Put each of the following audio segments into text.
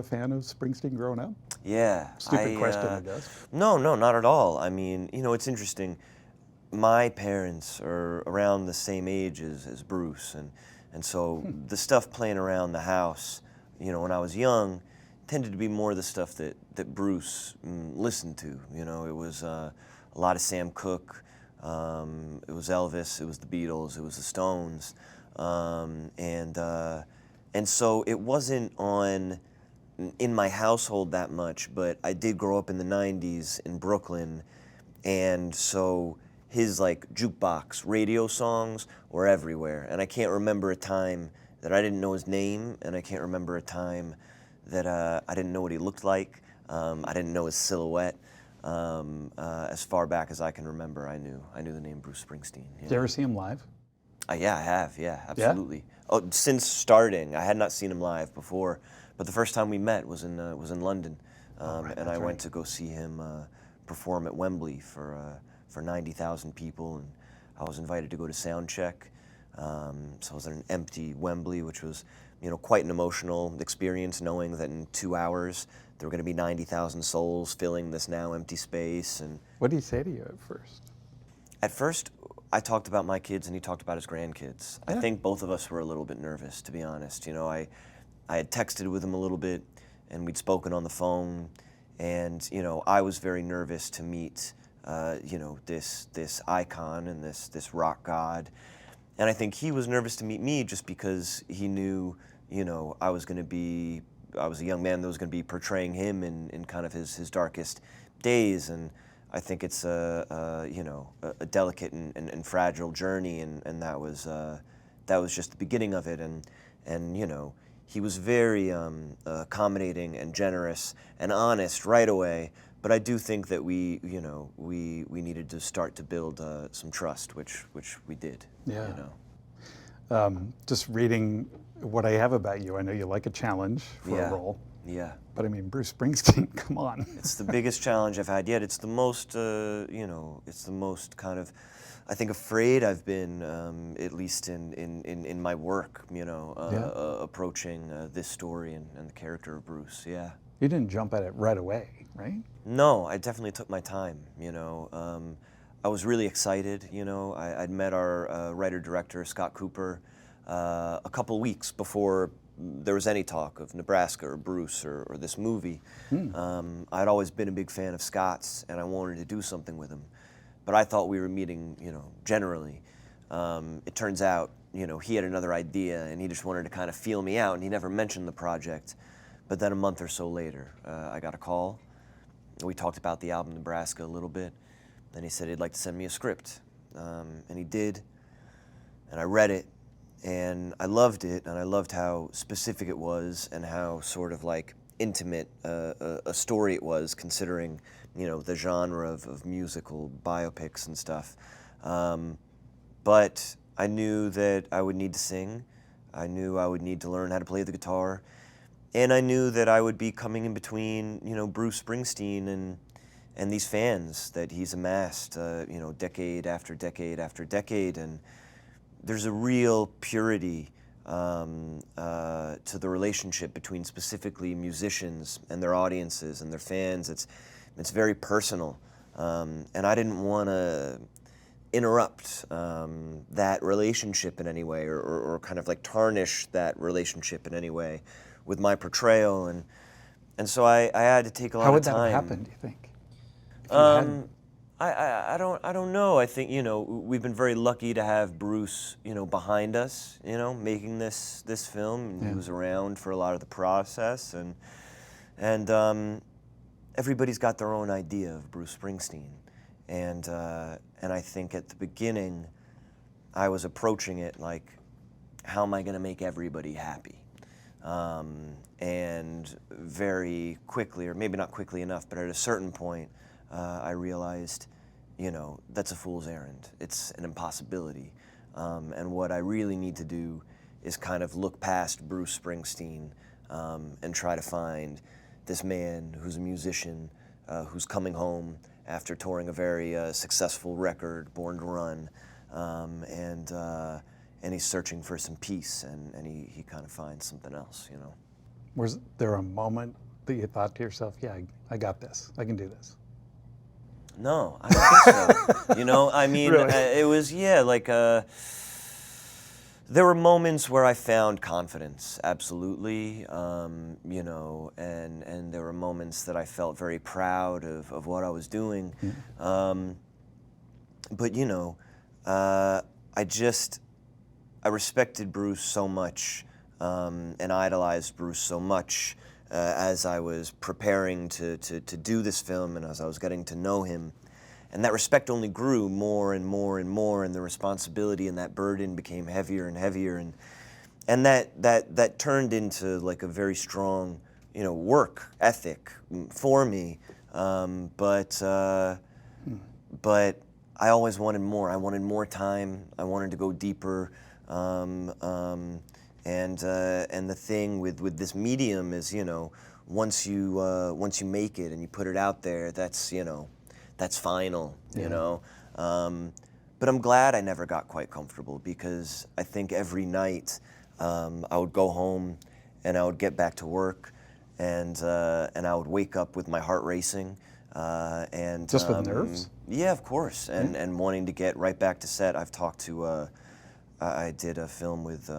a fan of Springsteen growing up? Yeah. Stupid question, I guess. No, not at all. I mean, it's interesting. My parents are around the same age as Bruce, and so the stuff playing around the house, when I was young, tended to be more the stuff that Bruce listened to. It was a lot of Sam Cooke, it was Elvis, it was the Beatles, it was the Stones, and so it wasn't in my household that much, but I did grow up in the 90s in Brooklyn, and so his jukebox radio songs were everywhere, and I can't remember a time that I didn't know his name, and I can't remember a time that I didn't know what he looked like. I didn't know his silhouette. As far back as I can remember, I knew the name Bruce Springsteen. Yeah. Did you ever see him live? Yeah, I have. Yeah, absolutely. Yeah? Oh, since starting, I had not seen him live before, but the first time we met was in London, and I went to go see him perform at Wembley for 90,000 people, and I was invited to go to sound check. So I was at an empty Wembley, which was, quite an emotional experience, knowing that in 2 hours there were going to be 90,000 souls filling this now empty space. And what did he say to you at first? At first, I talked about my kids, and he talked about his grandkids. Yeah. I think both of us were a little bit nervous, to be honest. I had texted with him a little bit, and we'd spoken on the phone, and I was very nervous to meet this icon and this rock god. And I think he was nervous to meet me just because he knew, I was a young man that was going to be portraying him in kind of his darkest days. And I think it's a delicate and fragile journey, and that was just the beginning of it. And he was very accommodating and generous and honest right away. But I do think that we needed to start to build some trust, which we did. Yeah. Just reading what I have about you, I know you like a challenge for a role. Yeah. But I mean, Bruce Springsteen, come on. It's the biggest challenge I've had yet. It's the most, it's the most kind of, I think, afraid I've been, at least in my work, approaching this story and the character of Bruce. Yeah. You didn't jump at it right away, right? No, I definitely took my time, I was really excited, I'd met our writer-director, Scott Cooper, a couple weeks before there was any talk of Nebraska or Bruce or this movie. I'd always been a big fan of Scott's, and I wanted to do something with him. But I thought we were meeting, generally. It turns out, he had another idea, and he just wanted to kind of feel me out, and he never mentioned the project. But then a month or so later, I got a call. We talked about the album Nebraska a little bit. Then he said he'd like to send me a script. And he did. And I read it. And I loved it. And I loved how specific it was and how sort of intimate a story it was, considering, the genre of musical biopics and stuff. But I knew that I would need to sing. I knew I would need to learn how to play the guitar. And I knew that I would be coming in between, Bruce Springsteen and these fans that he's amassed, decade after decade after decade. And there's a real purity to the relationship between specifically musicians and their audiences and their fans. It's very personal. And I didn't want to interrupt that relationship in any way or kind of tarnish that relationship in any way with my portrayal, and so I had to take a lot of time. How would that have happened, do you think? I don't know. I think we've been very lucky to have Bruce behind us making this film. Yeah. He was around for a lot of the process, and everybody's got their own idea of Bruce Springsteen, and I think at the beginning I was approaching it like, how am I going to make everybody happy? And very quickly, or maybe not quickly enough, but at a certain point, I realized, that's a fool's errand. It's an impossibility. And what I really need to do is kind of look past Bruce Springsteen and try to find this man who's a musician, who's coming home after touring a very successful record, Born to Run, and he's searching for some peace, and he kind of finds something else, Was there a moment that you thought to yourself, yeah, I got this, I can do this? No, I don't think so. You know, I mean, Really? it was, like, there were moments where I found confidence, absolutely, you know, and there were moments that I felt very proud of what I was doing. But, you know, I respected Bruce so much and idolized Bruce so much as I was preparing to do this film and as I was getting to know him. And that respect only grew more and more and more, and the responsibility and that burden became heavier and heavier, and that turned into like a very strong, you know, work ethic for me. But I always wanted more. I wanted more time. I wanted to go deeper. And the thing with this medium is, you know, once you make it and you put it out there, that's, you know, that's final, you know. But I'm glad I never got quite comfortable, because I think every night I would go home and I would get back to work, and I would wake up with my heart racing. And just with nerves? Yeah, of course, and wanting to get right back to set. I've talked to, I did a film with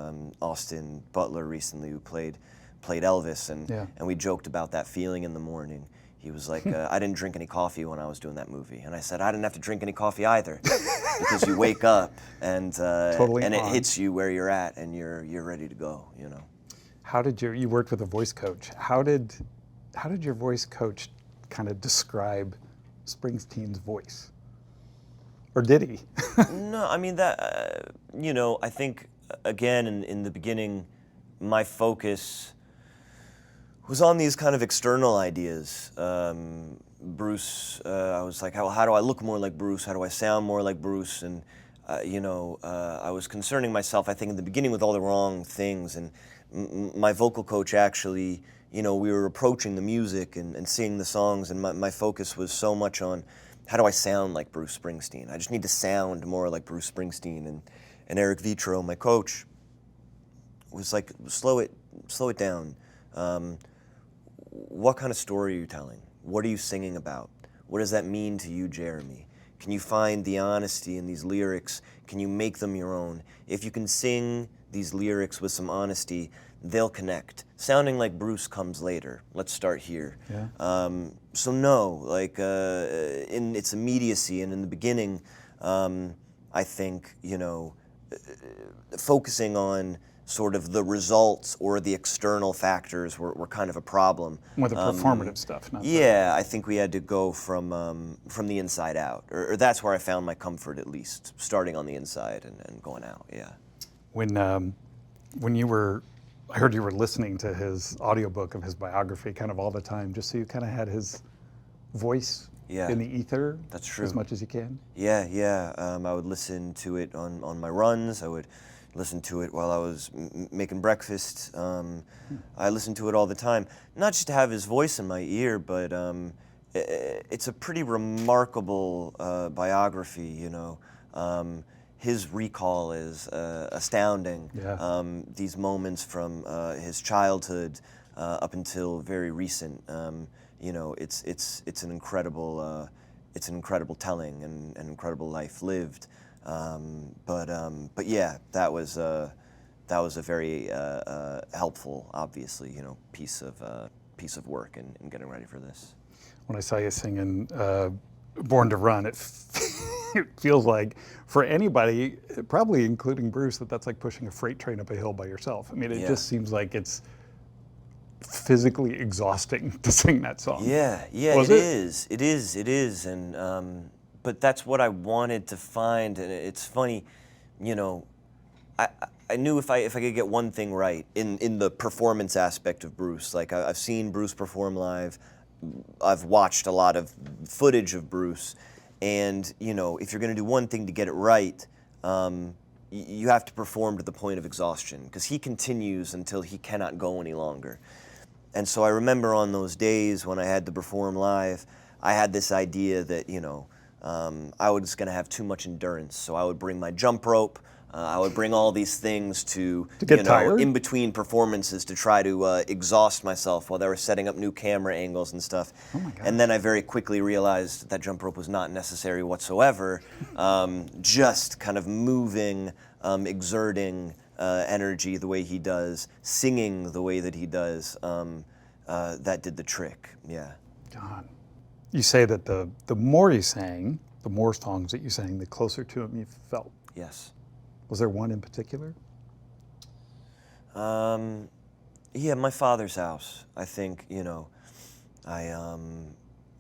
Austin Butler recently, who played Elvis, and we joked about that feeling in the morning. He was like, I didn't drink any coffee when I was doing that movie. And I said, I didn't have to drink any coffee either, because you wake up and it hits you where you're at, and you're ready to go, you know. How did you worked with a voice coach. How did your voice coach kind of describe Springsteen's voice? Or did he? No, I mean, that, you know, I think, again, in the beginning, my focus was on these kind of external ideas. Bruce, I was like, how do I look more like Bruce? How do I sound more like Bruce? And, you know, I was concerning myself, I think, in the beginning with all the wrong things. And my vocal coach actually, you know, we were approaching the music and seeing the songs, and my focus was so much on, how do I sound like Bruce Springsteen? I just need to sound more like Bruce Springsteen. And Eric Vitro, my coach, was like, slow it down. What kind of story are you telling? What are you singing about? What does that mean to you, Jeremy? Can you find the honesty in these lyrics? Can you make them your own? If you can sing these lyrics with some honesty, they'll connect. Sounding like Bruce comes later. Let's start here. Yeah. So no, like in its immediacy and in the beginning, I think, you know, focusing on sort of the results or the external factors were kind of a problem. With the performative stuff. Yeah, I think we had to go from the inside out, or that's where I found my comfort, at least, starting on the inside and going out. Yeah. When you were, I heard you were listening to his audiobook of his biography kind of all the time, just so you kind of had his voice in the ether. That's true. As much as you can. Yeah. I would listen to it on my runs. I would listen to it while I was making breakfast. I listened to it all the time, not just to have his voice in my ear, but it's a pretty remarkable biography, you know. His recall is astounding. Yeah. These moments from his childhood up until very recent, you know, it's an incredible telling and an incredible life lived. But yeah, that was a very helpful, obviously, you know, piece of work in getting ready for this. When I saw you singing "Born to Run," it feels like, for anybody, probably including Bruce, that's like pushing a freight train up a hill by yourself. I mean, it just seems like it's physically exhausting to sing that song. Yeah, it is, and but that's what I wanted to find. And it's funny, you know, I knew if I could get one thing right in the performance aspect of Bruce, like I've seen Bruce perform live, I've watched a lot of footage of Bruce, and you know, if you're going to do one thing to get it right, you have to perform to the point of exhaustion, because he continues until he cannot go any longer. And so I remember on those days when I had to perform live, I had this idea that, you know, I was going to have too much endurance. So I would bring my jump rope, I would bring all these things to get tired? in between performances to try to exhaust myself while they were setting up new camera angles and stuff. Oh my gosh. And then I very quickly realized that jump rope was not necessary whatsoever. Just kind of moving, exerting energy the way he does, singing the way that he does, that did the trick. Yeah. God. You say that the more you sang, the more songs that you sang, the closer to him you felt. Yes. Was there one in particular? Yeah, my father's house. I think,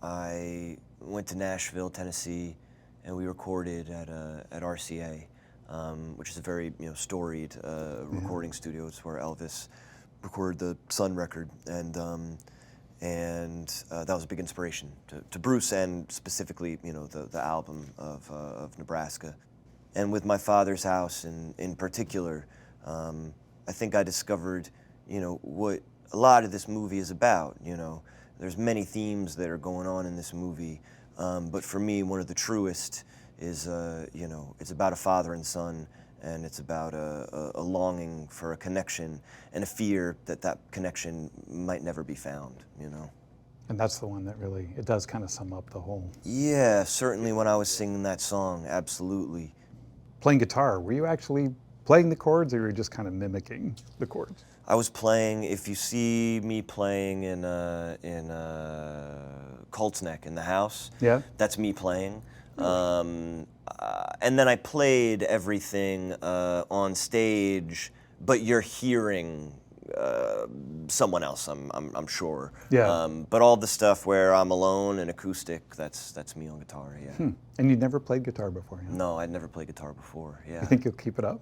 I went to Nashville, Tennessee, and we recorded at RCA, which is a very storied recording studio. It's where Elvis recorded the Sun record, and that was a big inspiration to Bruce, and specifically the album of Nebraska. And with my father's house in particular, I think I discovered, what a lot of this movie is about. There's many themes that are going on in this movie, but for me, one of the truest is, it's about a father and son, and it's about a longing for a connection and a fear that connection might never be found. And that's the one that really, it does kind of sum up the whole. Yeah, certainly when I was singing that song, absolutely. Playing guitar, were you actually playing the chords, or were you just kind of mimicking the chords? I was playing. If you see me playing in Colt's Neck in the house, Yeah. that's me playing. And then I played everything on stage, but you're hearing someone else, I'm sure. Yeah. But all the stuff where I'm alone and acoustic, that's me on guitar. Yeah. And you'd never played guitar before, yeah? No, I'd never played guitar before. Yeah. You think you'll keep it up?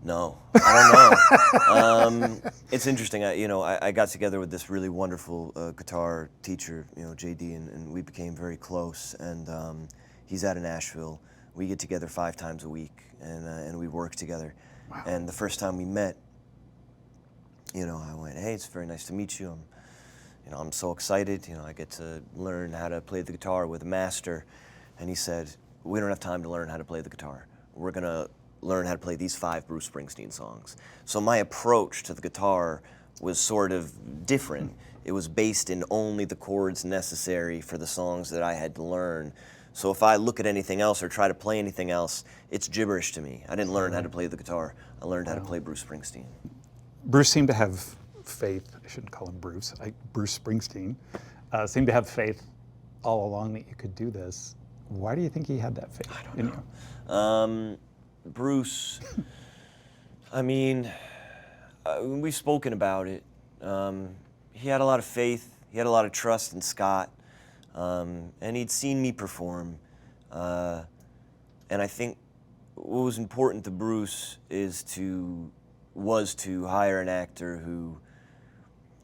No, I don't know. It's interesting. I got together with this really wonderful guitar teacher, JD, and we became very close. And he's out of Nashville. We get together 5 times a week, and we work together. Wow. And the first time we met, I went, "Hey, it's very nice to meet you. I'm so excited. I get to learn how to play the guitar with a master." And he said, "We don't have time to learn how to play the guitar. We're gonna learn how to play these 5 Bruce Springsteen songs." So my approach to the guitar was sort of different. It was based in only the chords necessary for the songs that I had to learn. So if I look at anything else or try to play anything else, it's gibberish to me. I didn't learn how to play the guitar. I learned how to play Bruce Springsteen. Bruce seemed to have faith, I shouldn't call him Bruce, Bruce Springsteen, seemed to have faith all along that you could do this. Why do you think he had that faith in you? Bruce, I mean, we've spoken about it. He had a lot of faith. He had a lot of trust in Scott, and he'd seen me perform. And I think what was important to Bruce was to hire an actor who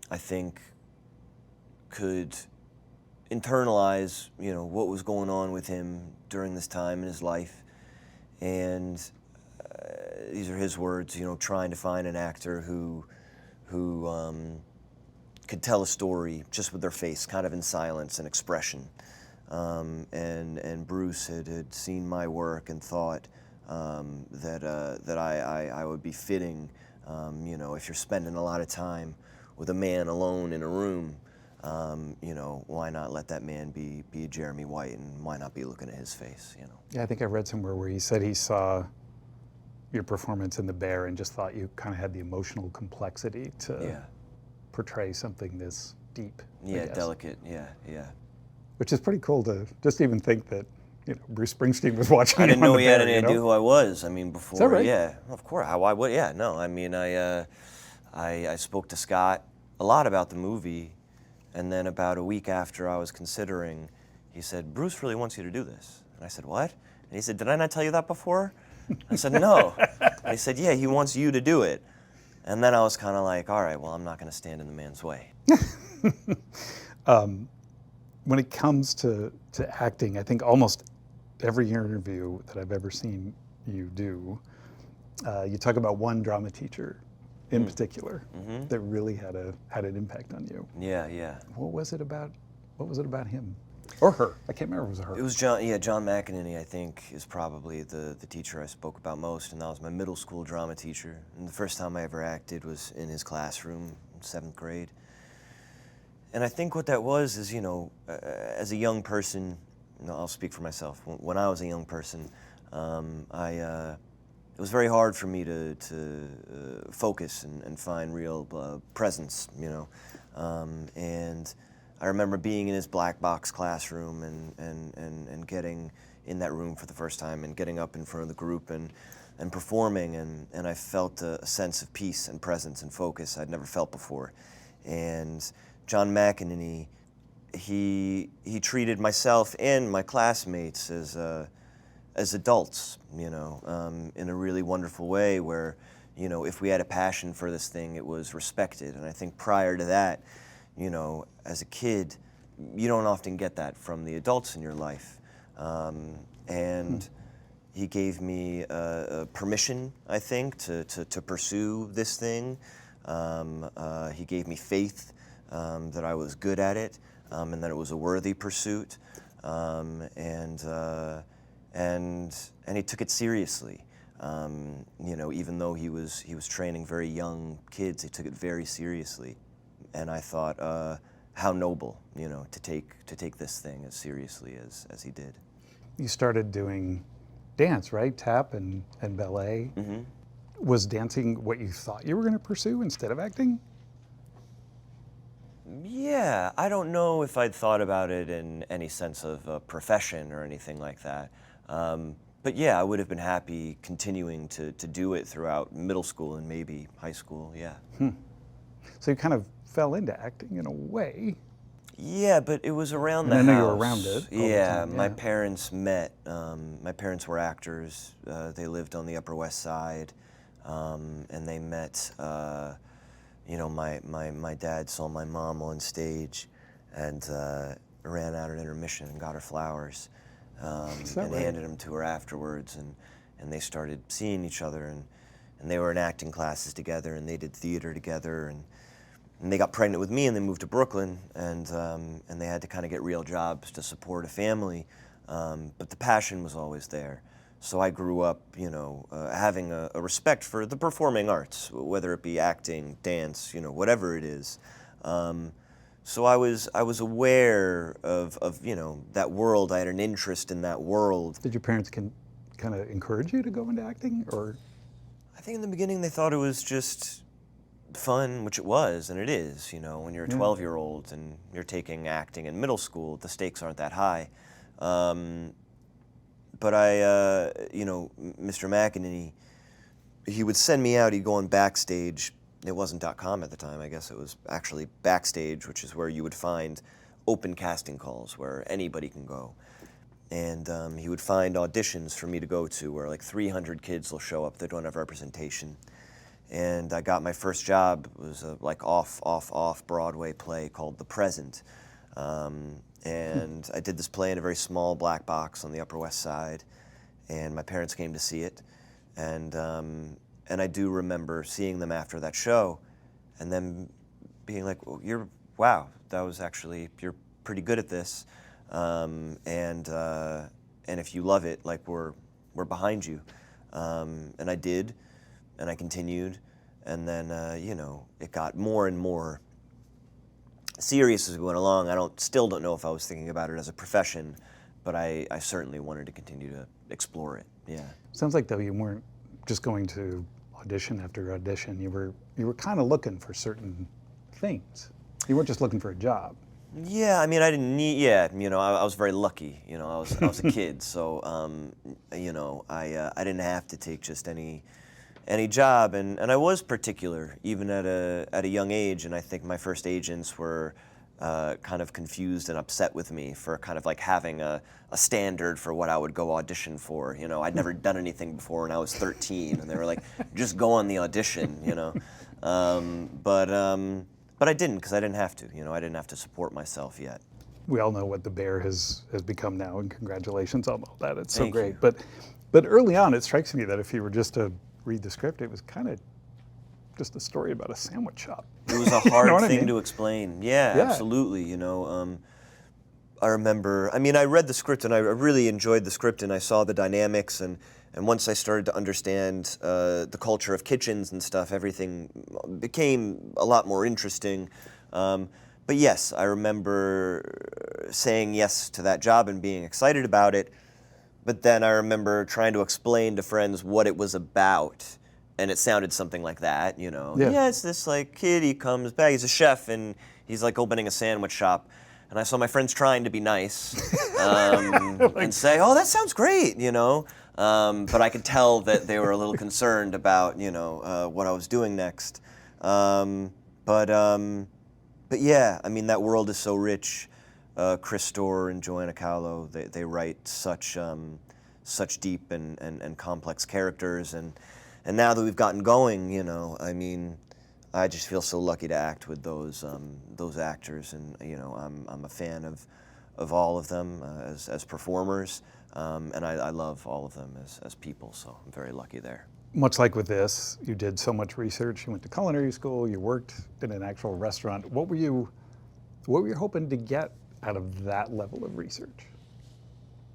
I think could internalize, what was going on with him during this time in his life. And these are his words, trying to find an actor who could tell a story just with their face, kind of in silence and expression. And Bruce had seen my work and thought that I would be fitting. If you're spending a lot of time with a man alone in a room, why not let that man be Jeremy White, and why not be looking at his face, Yeah, I think I read somewhere where he said he saw your performance in The Bear and just thought you kind of had the emotional complexity to portray something this deep. Yeah, delicate, yeah. Which is pretty cool to just even think that, Bruce Springsteen was watching. I didn't know he had any idea who I was. I mean, before. Is that right? Yeah, of course. Why would? Yeah, no. I mean, I spoke to Scott a lot about the movie, and then about a week after I was considering, he said, "Bruce really wants you to do this." And I said, "What?" And he said, "Did I not tell you that before?" I said, "No." And he said, "Yeah, he wants you to do it." And then I was kind of like, all right, well, I'm not going to stand in the man's way. When it comes to acting, I think almost every interview that I've ever seen you do, you talk about one drama teacher in particular that really had an impact on you. Yeah. What was it about him? Or her. I can't remember if it was a her. It was John, yeah, John McEnany, I think, is probably the teacher I spoke about most, and that was my middle school drama teacher. And the first time I ever acted was in his classroom in 7th grade. And I think what that was is, as a young person, I'll speak for myself. When I was a young person, it was very hard for me to focus and find real presence, and I remember being in his black box classroom and getting in that room for the first time and getting up in front of the group and performing, and I felt a sense of peace and presence and focus I'd never felt before. And John McEnany, he treated myself and my classmates as adults, in a really wonderful way where, if we had a passion for this thing, it was respected. And I think prior to that, as a kid, you don't often get that from the adults in your life. And he gave me permission, I think, to pursue this thing. He gave me faith that I was good at it, and that it was a worthy pursuit. And he took it seriously. Even though he was training very young kids, he took it very seriously. And I thought, how noble, to take this thing as seriously as he did. You started doing dance, right? Tap and ballet. Mm-hmm. Was dancing what you thought you were going to pursue instead of acting? Yeah, I don't know if I'd thought about it in any sense of a profession or anything like that. But yeah, I would have been happy continuing to do it throughout middle school and maybe high school, yeah. So you kind of fell into acting in a way. Yeah, but it was around the I house. know you were around it all the Yeah, time, my parents met. My parents were actors. They lived on the Upper West Side, and they met. My dad saw my mom on stage, and ran out at intermission and got her flowers, and right? handed them to her afterwards, and they started seeing each other, and they were in acting classes together, and they did theater together, and they got pregnant with me, and they moved to Brooklyn, and they had to kind of get real jobs to support a family, but the passion was always there. So I grew up, having a respect for the performing arts, whether it be acting, dance, whatever it is. So I was aware of that world. I had an interest in that world. Did your parents kind of encourage you to go into acting, or? I think in the beginning they thought it was just fun, which it was, and it is. When you're a 12-year-old and you're taking acting in middle school, the stakes aren't that high. But Mr. McEnany, he would send me out. He'd go on Backstage. It wasn't .com at the time. I guess it was actually Backstage, which is where you would find open casting calls where anybody can go. And he would find auditions for me to go to where like 300 kids will show up that don't have representation. And I got my first job. It was a off Broadway play called The Present. And I did this play in a very small black box on the Upper West Side, and my parents came to see it, and I do remember seeing them after that show, and then being like, well, you're pretty good at this, and if you love it, like we're behind you, and I did, and I continued, and then it got more and more serious as we went along. I still don't know if I was thinking about it as a profession, but I certainly wanted to continue to explore it. Yeah. Sounds like though you weren't just going to audition after audition. You were kind of looking for certain things. You weren't just looking for a job. Yeah, I mean, I didn't need. Yeah, I was very lucky. I was a kid, so I didn't have to take just any job, and I was particular even at a young age, and I think my first agents were kind of confused and upset with me for kind of like having a standard for what I would go audition for. I'd never done anything before, and I was 13, and they were like, just go on the audition, but I didn't, because I didn't have to. I didn't have to support myself yet. We all know what the Bear has become now, and congratulations on all that. It's Thank so great. you. But early on, it strikes me that if you were just to read the script, it was kind of just a story about a sandwich shop. It was a hard thing I mean? to explain. Yeah, Yeah. absolutely. I remember, I mean, I read the script and I really enjoyed the script, and I saw the dynamics, and once I started to understand the culture of kitchens and stuff, everything became a lot more interesting. But yes, I remember saying yes to that job and being excited about it, but then I remember trying to explain to friends what it was about, and it sounded something like that, you know. Yeah. It's this like kid, he comes back, he's a chef, and he's like opening a sandwich shop. And I saw my friends trying to be nice and say, "Oh, that sounds great," you know. But I could tell that they were a little concerned about, you know, what I was doing next. But yeah, I mean, that world is so rich. Chris Storer and Joanna Cowlow, they write such deep and complex characters, and now that we've gotten going, you know, I mean, I just feel so lucky to act with those actors, and you know, I'm a fan of all of them as performers, and I love all of them as people. So I'm very lucky there. Much like with this, you did so much research. You went to culinary school. You worked in an actual restaurant. What were you hoping to get out of that level of research?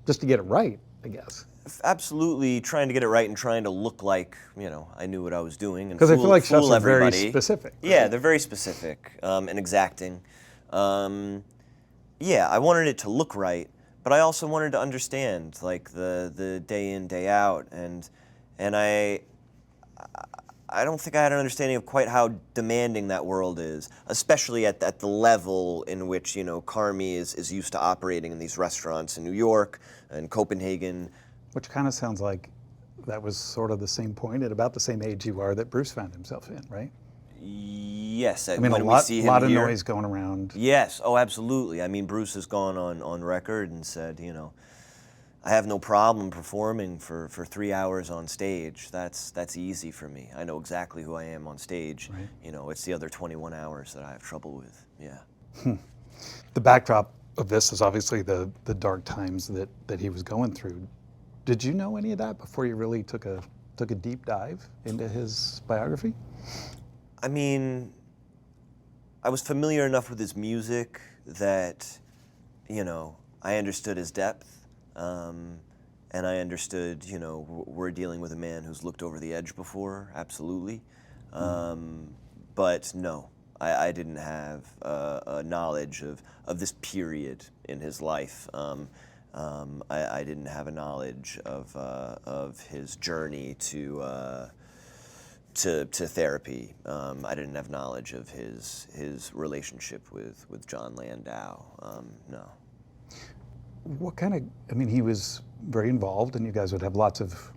Just to get it right, I guess. Absolutely, trying to get it right and trying to look like, you know, I knew what I was doing, and Because I feel like chefs fool are very everybody. specific. Right? Yeah, they're very specific and exacting. Yeah, I wanted it to look right, but I also wanted to understand, like, the day in, day out, and I don't think I had an understanding of quite how demanding that world is, especially at the level in which, you know, Carmi is used to operating in these restaurants in New York and Copenhagen. Which kind of sounds like that was sort of the same point at about the same age you are that Bruce found himself in, right? Yes, I mean, when a we see him lot of here. noise going around. Yes, oh, absolutely. I mean, Bruce has gone on record and said, you know, I have no problem performing for 3 hours on stage. That's easy for me. I know exactly who I am on stage. Right. You know, it's the other 21 hours that I have trouble with. Yeah. The backdrop of this is obviously the dark times that he was going through. Did you know any of that before you really took a deep dive into his biography? I mean, I was familiar enough with his music that, you know, I understood his depth. And I understood, you know, we're dealing with a man who's looked over the edge before, absolutely. But no, I didn't have a knowledge of this period in his life. I didn't have a knowledge of his journey to therapy. I didn't have knowledge of his relationship with John Landau. No. What kind of, I mean, he was very involved and you guys would have lots of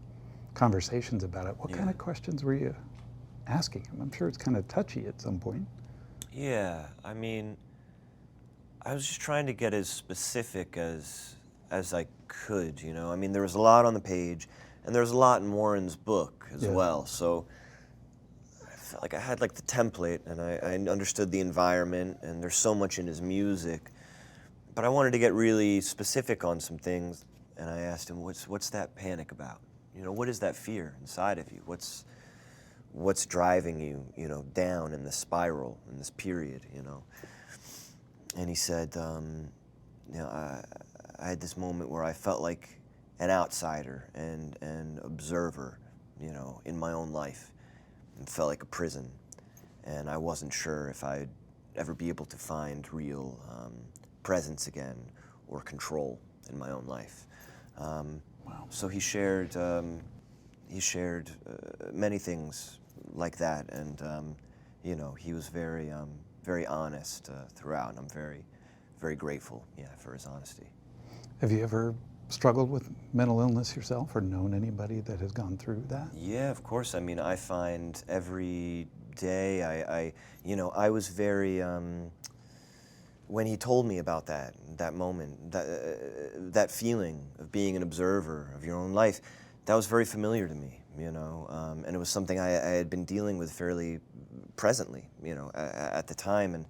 conversations about it. What kind of questions were you asking him? I'm sure it's kind of touchy at some point. Yeah, I mean, I was just trying to get as specific as I could, you know. I mean, there was a lot on the page, and there was a lot in Warren's book as well. So I felt like I had like the template, and I understood the environment, and there's so much in his music. But I wanted to get really specific on some things, and I asked him, "What's that panic about? You know, what is that fear inside of you? What's driving you, you know, down in this spiral, in this period, you know?" And he said, "You know, I had this moment where I felt like an outsider and an observer, you know, in my own life, and felt like a prison, and I wasn't sure if I'd ever be able to find real presence again or control in my own life." Wow. So he shared many things like that, and you know, he was very very honest throughout, and I'm very very grateful, for his honesty. Have you ever struggled with mental illness yourself or known anybody that has gone through that? Yeah, of course. I mean, I find every day I was very when he told me about that moment, that feeling of being an observer of your own life, that was very familiar to me, you know, and it was something I had been dealing with fairly presently, you know, at the time. And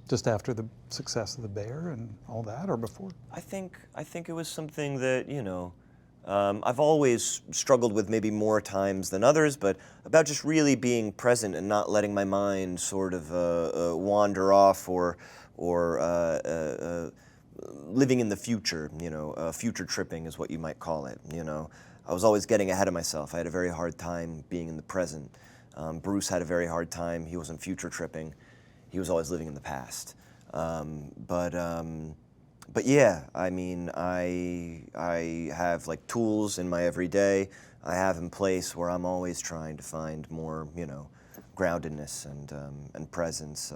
Just after the success of the Bear and all that, or before? I think it was something that, you know, I've always struggled with, maybe more times than others, but about just really being present and not letting my mind sort of wander off or living in the future, future tripping is what you might call it, I was always getting ahead of myself. I had a very hard time being in the present. Bruce had a very hard time. He wasn't future tripping. He was always living in the past. But yeah, I mean, I have like tools in my everyday. I have in place where I'm always trying to find more, groundedness and presence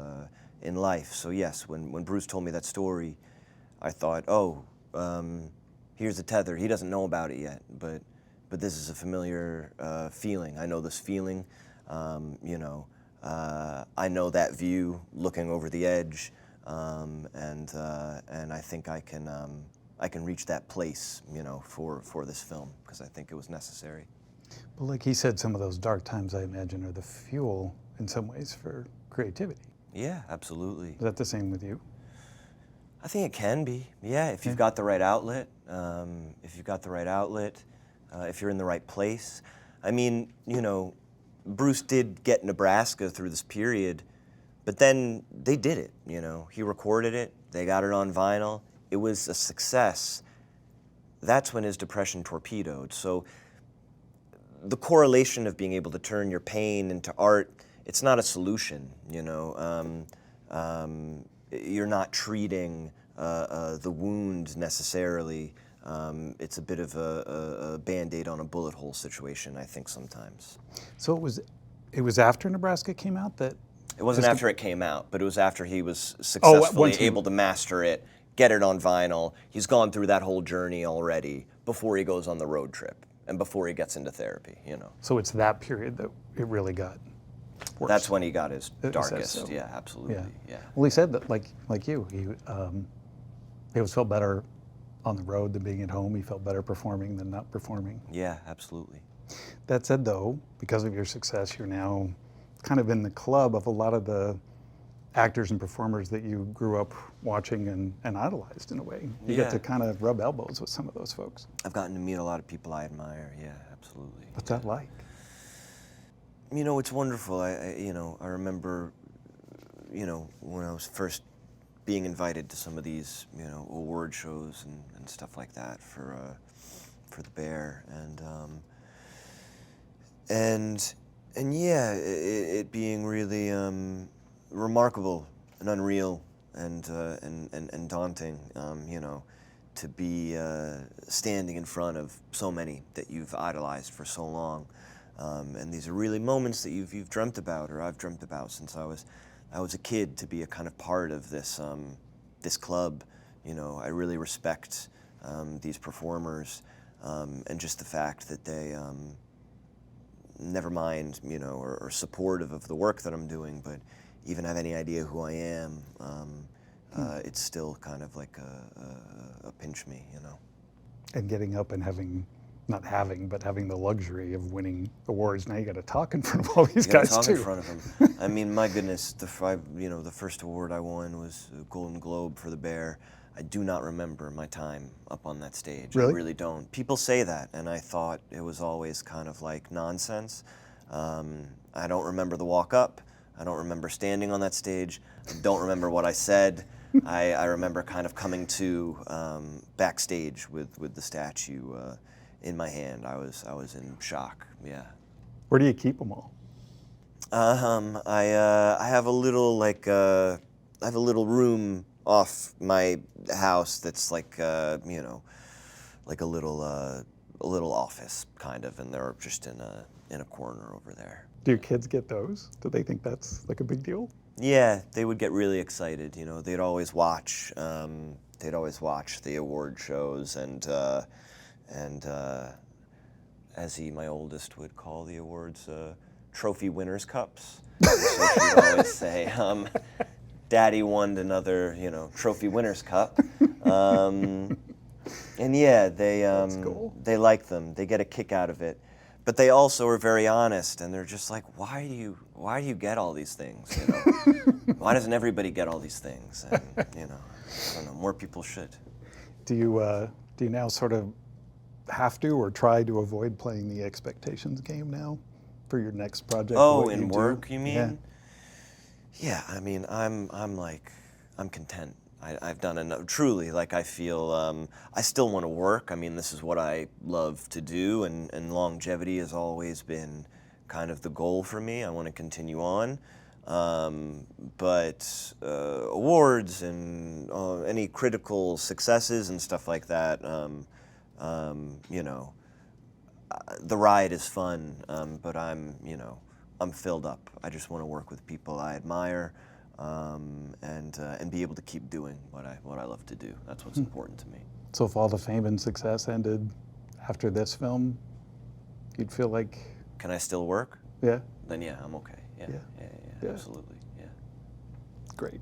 in life. So yes, when Bruce told me that story, I thought, oh, here's the tether. He doesn't know about it yet, but this is a familiar feeling. I know this feeling. I know that view looking over the edge, and I think I can reach that place, for this film, because I think it was necessary. But like he said, some of those dark times, I imagine, are the fuel in some ways for creativity. Yeah, absolutely. Is that the same with you? I think it can be. Yeah, if you've got the right outlet, if you're in the right place. I mean, Bruce did get Nebraska through this period, but then they did it, He recorded it, they got it on vinyl, it was a success. That's when his depression torpedoed. So the correlation of being able to turn your pain into art, it's not a solution, You're not treating the wound necessarily. It's a bit of a Band-Aid on a bullet hole situation, I think, sometimes. So it was after Nebraska came out that... It wasn't after it came out, but it was after he was successfully able to master it, get it on vinyl. He's gone through that whole journey already before he goes on the road trip and before he gets into therapy, So it's that period that it really got worse. That's when he got his darkest. So. Yeah, absolutely. Yeah. Well, he said that, like you, he always felt better on the road than being at home. He felt better performing than not performing. Yeah, absolutely. That said, though, because of your success, you're now kind of in the club of a lot of the actors and performers that you grew up watching and idolized in a way. You get to kind of rub elbows with some of those folks. I've gotten to meet a lot of people I admire. Yeah, absolutely. What's that like? It's wonderful. I remember, when I was first being invited to some of these, award shows and stuff like that for the Bear, and yeah, it being really remarkable and unreal and daunting, to be standing in front of so many that you've idolized for so long, and these are really moments that you've dreamt about, or I've dreamt about since I was a kid, to be a kind of part of this this club. I really respect these performers, and just the fact that they never mind, or supportive of the work that I'm doing, but even have any idea who I am. It's still kind of like a pinch me, And getting up and having the luxury of winning awards. Now you got to talk in front of all these guys too. Talk in front of them. I mean, my goodness, the first award I won was a Golden Globe for the Bear. I do not remember my time up on that stage. Really? I really don't. People say that, and I thought it was always kind of like nonsense. I don't remember the walk up. I don't remember standing on that stage. I don't remember what I said. I remember kind of coming to backstage with the statue in my hand. I was in shock. Yeah. Where do you keep them all? I have a little room off my house that's like like a little office kind of, and they're just in a corner over there. Do your kids get those? Do they think that's like a big deal? Yeah, they would get really excited. They'd always watch the award shows, and as my oldest would call the awards, trophy winners' cups. So she'd always say, Daddy won another, trophy winners' cup. And yeah, cool. They like them. They get a kick out of it. But they also are very honest, and they're just like, why do you get all these things? Why doesn't everybody get all these things? And I don't know, more people should. Do you now sort of have to or try to avoid playing the expectations game now for your next project? Oh, in work, you mean? Yeah. Yeah, I mean, I'm content. I've done enough. Truly, like I feel I still want to work. I mean, this is what I love to do, and longevity has always been kind of the goal for me. I want to continue on. But awards and any critical successes and stuff like that, you know, the ride is fun, but I'm filled up. I just want to work with people I admire, and be able to keep doing what I love to do. That's what's important to me. So if all the fame and success ended after this film, you'd feel like, Can I still work? yeah, Then yeah, I'm okay. Yeah, Yeah. yeah, yeah, Yeah. absolutely. Yeah. great.